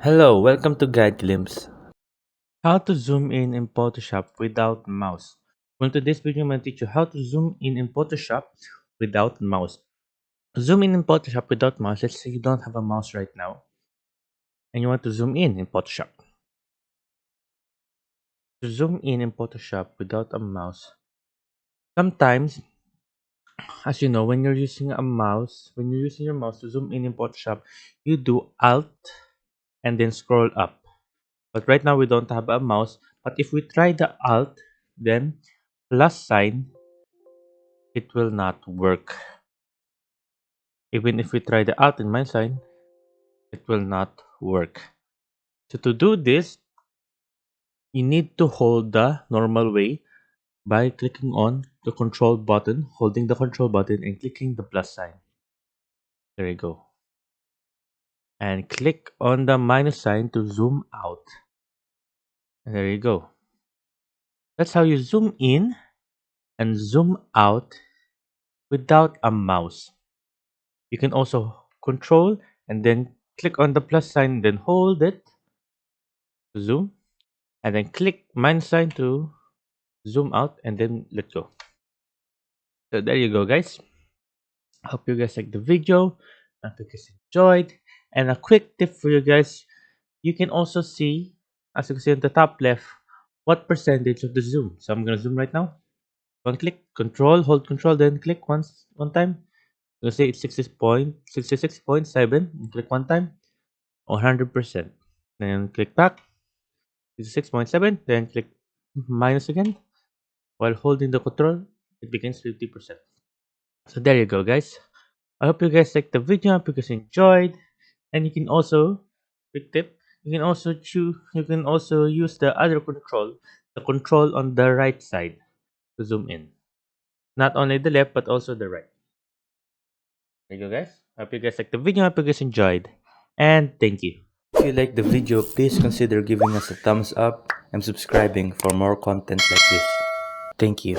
Hello, welcome to Guide Glimpse. How to zoom in Photoshop without mouse. Well, today's video, I'm going to teach you how to zoom in Photoshop without mouse. Zoom in Photoshop without mouse. Let's say you don't have a mouse right now and you want to zoom in Photoshop. To zoom in Photoshop without a mouse. Sometimes, as you know, when you're using your mouse to zoom in Photoshop, you do Alt and then scroll up. But right now we don't have a mouse. But if we try the Alt, then plus sign, it will not work. Even if we try the Alt and minus sign, it will not work. So to do this, you need to hold the normal way by clicking on the control button, holding the control button and clicking the plus sign. There you go. And click on the minus sign to zoom out. And there you go. That's how you zoom in and zoom out without a mouse. You can also control and then click on the plus sign, then hold it to zoom, and then click minus sign to zoom out, and then let go. So there you go, guys. Hope you guys liked the video. I hope you guys enjoyed. And a quick tip for you guys: you can also see, as you can see on the top left, what percentage of the zoom. So I'm gonna zoom right now. One click, control, hold control, then click one time. You'll see it's 66.7. Click one time, 100%. Then click back, 66.7. Then click minus again. While holding the control, it becomes 50%. So there you go, guys. I hope you guys liked the video. I hope you guys enjoyed. And you can also, quick tip, you can also use the other control, the control on the right side to zoom in. Not only the left, but also the right. There you go, guys. I hope you guys liked the video. I hope you guys enjoyed. And thank you. If you like the video, please consider giving us a thumbs up and subscribing for more content like this. Thank you.